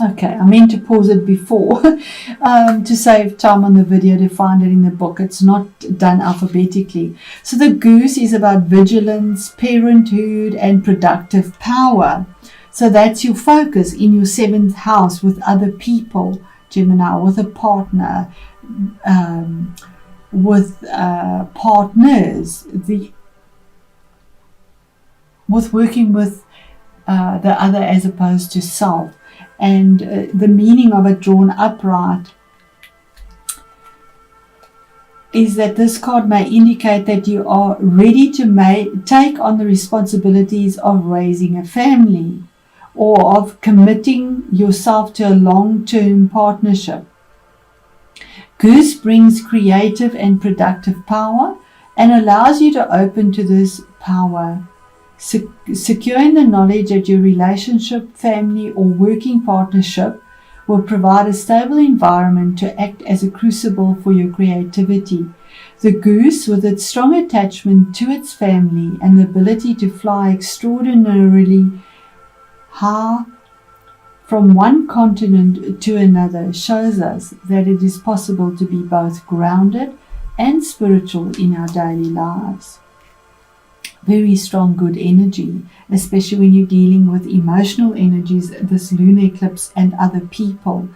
Okay, I meant to pause it before to save time on the video to find it in the book. It's not done alphabetically. So the goose is about vigilance, parenthood, and productive power. So that's your focus in your 7th house with other people, Gemini, with a partner, with partners, with working with the other as opposed to self. And the meaning of it drawn upright is that this card may indicate that you are ready to take on the responsibilities of raising a family or of committing yourself to a long-term partnership. Goose brings creative and productive power and allows you to open to this power. Securing the knowledge that your relationship, family, or working partnership will provide a stable environment to act as a crucible for your creativity. The goose, with its strong attachment to its family and the ability to fly extraordinarily high from one continent to another, shows us that it is possible to be both grounded and spiritual in our daily lives. Very strong, good energy, especially when you're dealing with emotional energies, this lunar eclipse and other people.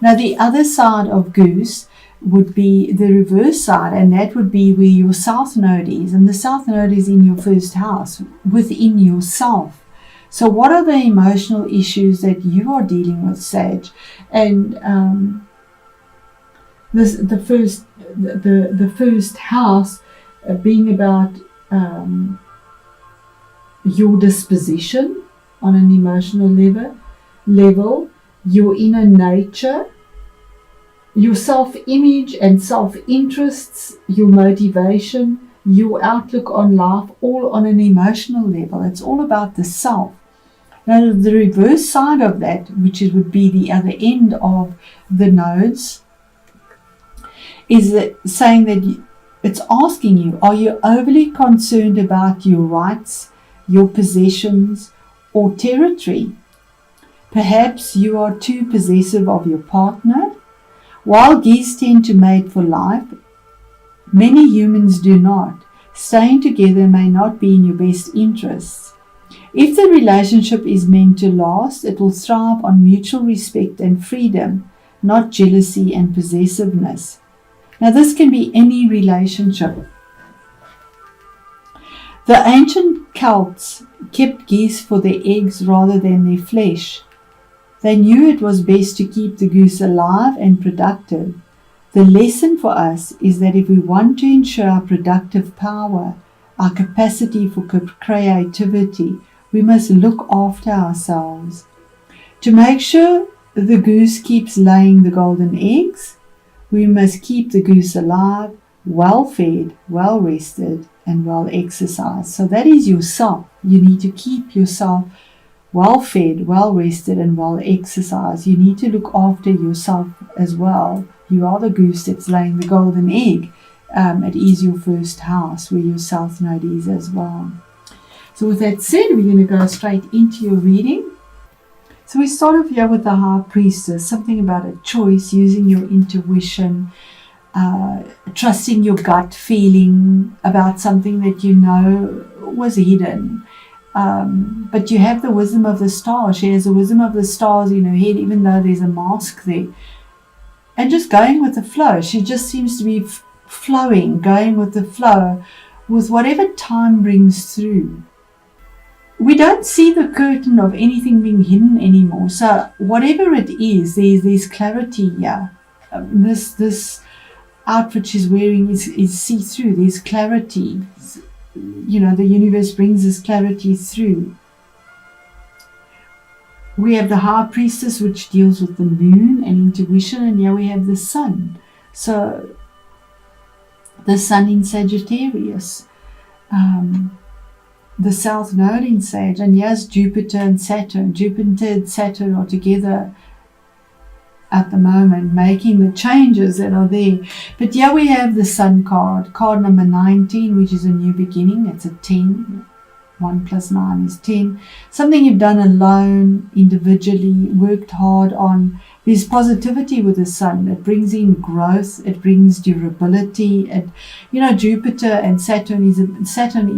Now, the other side of goose would be the reverse side, and that would be where your south node is. And the south node is in your 1st house, within yourself. So what are the emotional issues that you are dealing with, Sag? And the first house being about your disposition on an emotional level, your inner nature, your self-image and self-interests, your motivation, your outlook on life, all on an emotional level. It's all about the self. Now, the reverse side of that, which would be the other end of the nodes, is saying that it's asking you, are you overly concerned about your rights, your possessions, or territory? Perhaps you are too possessive of your partner. While geese tend to mate for life, many humans do not. Staying together may not be in your best interests. If the relationship is meant to last, it will thrive on mutual respect and freedom, not jealousy and possessiveness. Now, this can be any relationship. The ancient Celts kept geese for their eggs rather than their flesh. They knew it was best to keep the goose alive and productive. The lesson for us is that if we want to ensure our productive power, our capacity for creativity, we must look after ourselves. To make sure the goose keeps laying the golden eggs, we must keep the goose alive, well fed, well rested, and well exercised. So that is yourself. You need to keep yourself well fed, well rested, and well exercised. You need to look after yourself as well. You are the goose that's laying the golden egg. It is your 1st house where your south node is as well. So with that said, we're going to go straight into your reading. So we start off here with the High Priestess, something about a choice, using your intuition, trusting your gut feeling about something that you know was hidden. But you have the wisdom of the stars. She has the wisdom of the stars in her head, even though there's a mask there. And just going with the flow. She just seems to be flowing, going with the flow, with whatever time brings through. We don't see the curtain of anything being hidden anymore. So whatever it is, there's clarity here. This outfit she's wearing is see-through. There's clarity. You know, the universe brings this clarity through. We have the High Priestess, which deals with the moon and intuition, and here we have the sun. So the sun in Sagittarius, the south node in Sag, and here's Jupiter and Saturn. Jupiter and Saturn are together at the moment, making the changes that are there. But here we have the sun card number 19, which is a new beginning. It's a 10, 1 plus 9 is 10. Something you've done alone, individually, worked hard on. There's positivity with the sun. It brings in growth. It brings durability. Jupiter and Saturn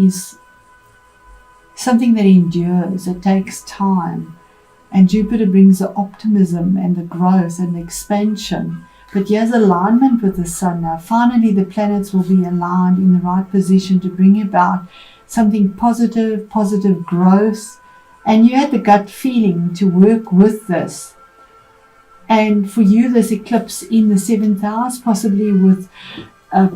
is something that endures. It takes time. And Jupiter brings the optimism and the growth and the expansion. But here's alignment with the sun now. Finally, the planets will be aligned in the right position to bring about something positive growth. And you had the gut feeling to work with this. And for you, this eclipse in the 7th house, possibly with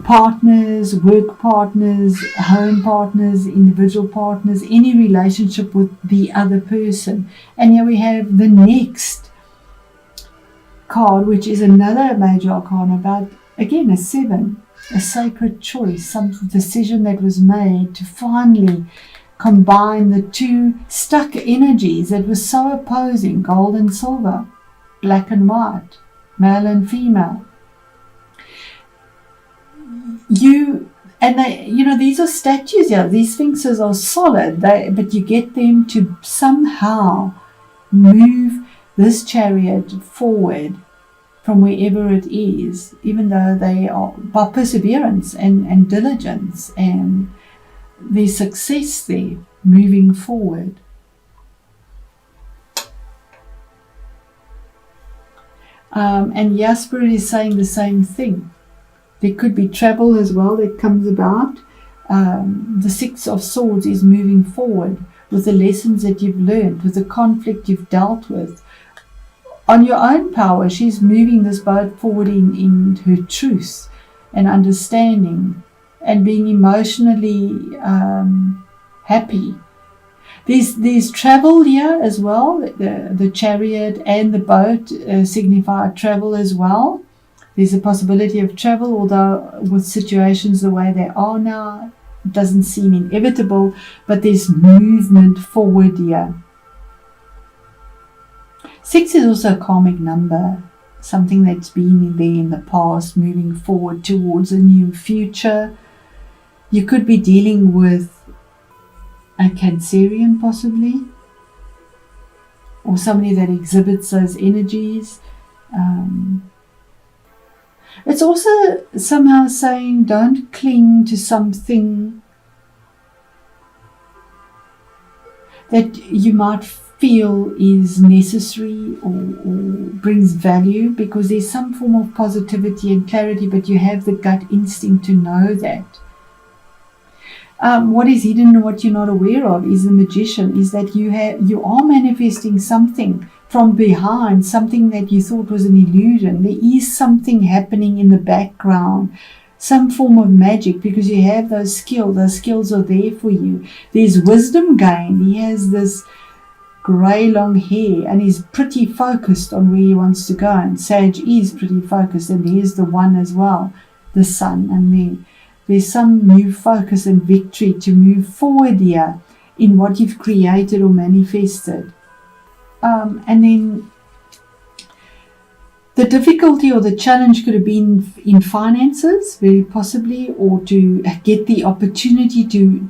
partners, work partners, home partners, individual partners, any relationship with the other person. And here we have the next card, which is another major arcana about, again, a 7, a sacred choice, some decision that was made to finally combine the two stuck energies that were so opposing, gold and silver, black and white, male and female. These are statues here. These sphinxes are solid, but you get them to somehow move this chariot forward from wherever it is, even though they are by perseverance and diligence, and there's success there, moving forward. And Spirit is saying the same thing. There could be travel as well that comes about. The 6 of Swords is moving forward with the lessons that you've learned, with the conflict you've dealt with. On your own power, she's moving this boat forward in her truth and understanding and being emotionally happy. There's travel here as well. The chariot and the boat signify travel as well. There's a possibility of travel, although with situations the way they are now, it doesn't seem inevitable, but there's movement forward here. 6 is also a karmic number, something that's been there in the past, moving forward towards a new future. You could be dealing with a Cancerian possibly, or somebody that exhibits those energies. It's also somehow saying don't cling to something that you might feel is necessary or brings value, because there's some form of positivity and clarity, but you have the gut instinct to know that. What is hidden and what you're not aware of is the Magician, is that you are manifesting something from behind, something that you thought was an illusion. There is something happening in the background, some form of magic, because you have those skills. Those skills are there for you. There's wisdom gained. He has this grey long hair and he's pretty focused on where he wants to go. And Sag is pretty focused, and here's the one as well, the sun. And there's some new focus and victory to move forward here in what you've created or manifested. And then the difficulty or the challenge could have been in finances, very possibly, or to get the opportunity to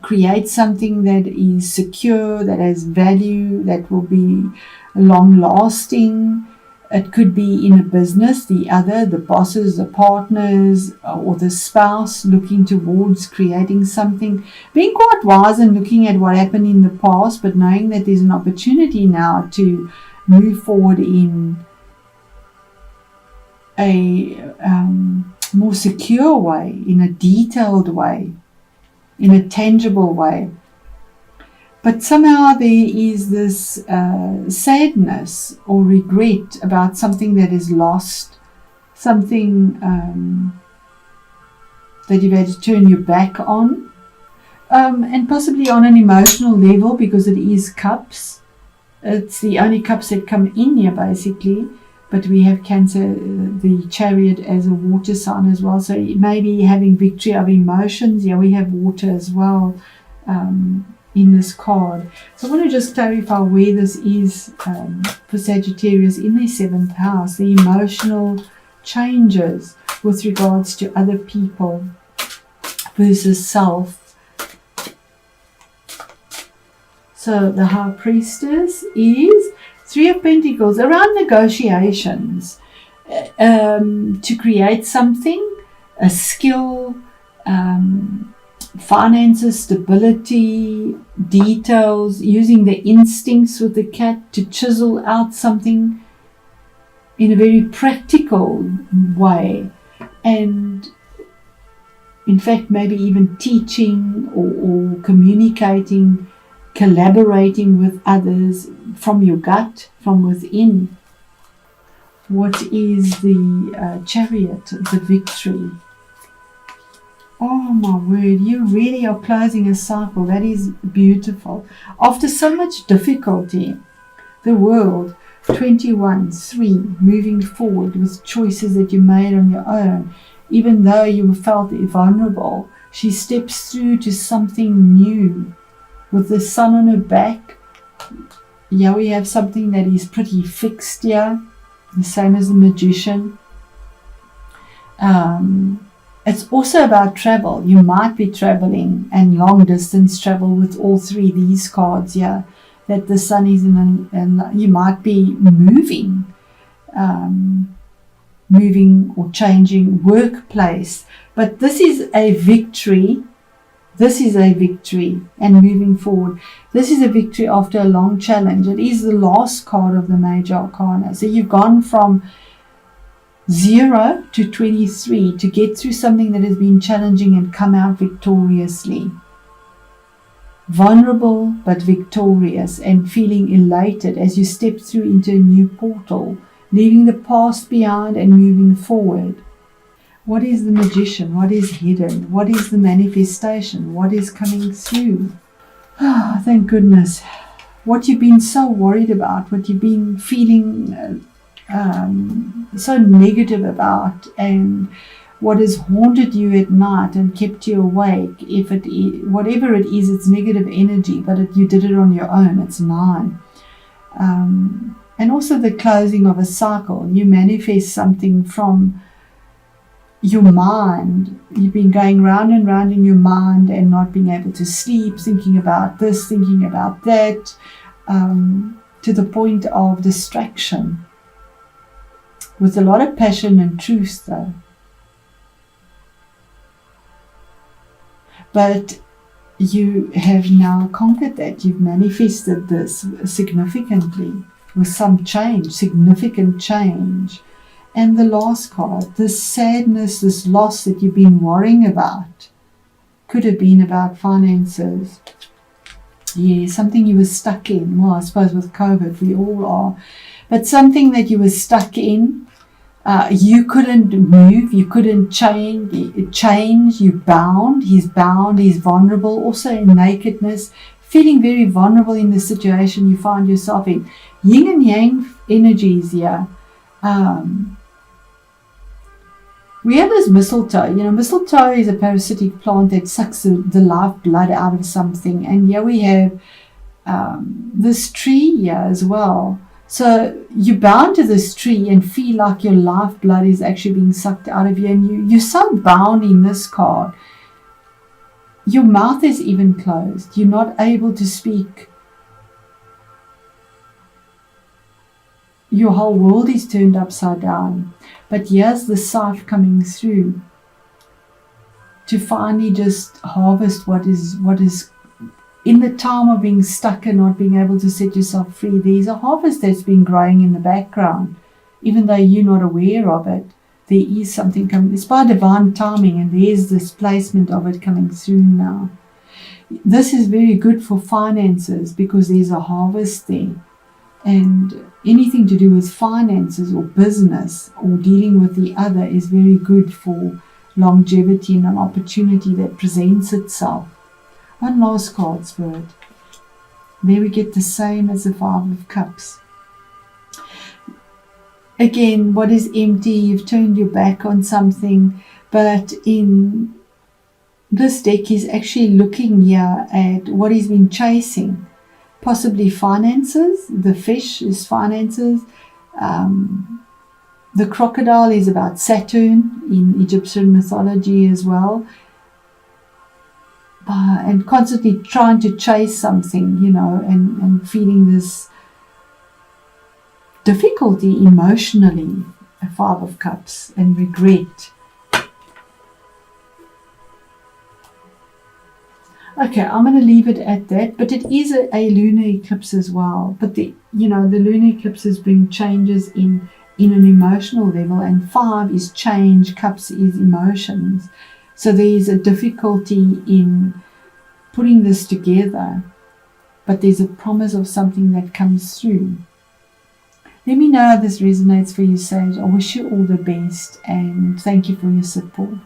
create something that is secure, that has value, that will be long lasting. It could be in a business, the bosses, the partners, or the spouse looking towards creating something. Being quite wise and looking at what happened in the past, but knowing that there's an opportunity now to move forward in a more secure way, in a detailed way, in a tangible way. But somehow there is this sadness or regret about something that is lost, something that you've had to turn your back on, and possibly on an emotional level, because it is cups. It's the only cups that come in here, basically. But we have Cancer, the chariot, as a water sign as well. So maybe having victory of emotions. Yeah, we have water as well in this card. So I want to just clarify where this is for Sagittarius in their 7th house. The emotional changes with regards to other people versus self. So the High Priestess is 3 of Pentacles, around negotiations, to create something, a skill, finances, stability, details, using the instincts with the cat to chisel out something in a very practical way, and in fact maybe even teaching or communicating, collaborating with others from your gut, from within. What is the Chariot, the Victory? Oh my word, you really are closing a cycle. That is beautiful. After so much difficulty, the World, 21-3, moving forward with choices that you made on your own, even though you felt vulnerable, she steps through to something new. With the Sun on her back, yeah, we have something that is pretty fixed here, the same as the Magician. It's also about travel. You might be traveling, and long distance travel with all three these cards here, that the Sun is in, and you might be moving or changing workplace. But this is a victory. This is a victory, and moving forward. This is a victory after a long challenge. It is the last card of the Major Arcana. So you've gone from 0 to 23 to get through something that has been challenging and come out victoriously. Vulnerable but victorious, and feeling elated as you step through into a new portal, leaving the past behind and moving forward. What is the Magician? What is hidden? What is the manifestation? What is coming through? Oh, thank goodness. What you've been so worried about, what you've been feeling so negative about, and what has haunted you at night and kept you awake, if it is, whatever it is, it's negative energy, but you did it on your own. It's 9. And also the closing of a cycle. You manifest something from your mind. You've been going round and round in your mind and not being able to sleep, thinking about this, thinking about that, to the point of distraction, with a lot of passion and truth though. But you have now conquered that. You've manifested this significantly with some change, significant change. And the last card, this sadness, this loss that you've been worrying about, could have been about finances. Yeah, something you were stuck in. Well, I suppose with COVID, we all are. But something that you were stuck in, you couldn't move, you couldn't change, you bound, he's vulnerable, also in nakedness, feeling very vulnerable in the situation you find yourself in. Yin and Yang energies here. We have this mistletoe. Mistletoe is a parasitic plant that sucks the life blood out of something. And here we have this tree here as well. So you're bound to this tree and feel like your life blood is actually being sucked out of you. And you're so bound in this card. Your mouth is even closed. You're not able to speak. Your whole world is turned upside down. But here's the scythe coming through to finally just harvest what is in the time of being stuck and not being able to set yourself free. There's a harvest that's been growing in the background, even though you're not aware of it. There is something coming. It's by divine timing, and there's this placement of it coming through now. This is very good for finances because there's a harvest there. And anything to do with finances or business or dealing with the other is very good for longevity and an opportunity that presents itself. One last card, Spirit. There we get the same as the 5 of Cups. Again, what is empty? You've turned your back on something, but in this deck he's actually looking here at what he's been chasing. Possibly finances. The fish is finances. The crocodile is about Saturn in Egyptian mythology as well. and constantly trying to chase something, and feeling this difficulty emotionally, a Five of Cups, and regret. Okay, I'm going to leave it at that, but it is a lunar eclipse as well. But the lunar eclipses bring changes in an emotional level, and 5 is change, cups is emotions. So there is a difficulty in putting this together, but there's a promise of something that comes through. Let me know how this resonates for you, Sage. I wish you all the best, and thank you for your support.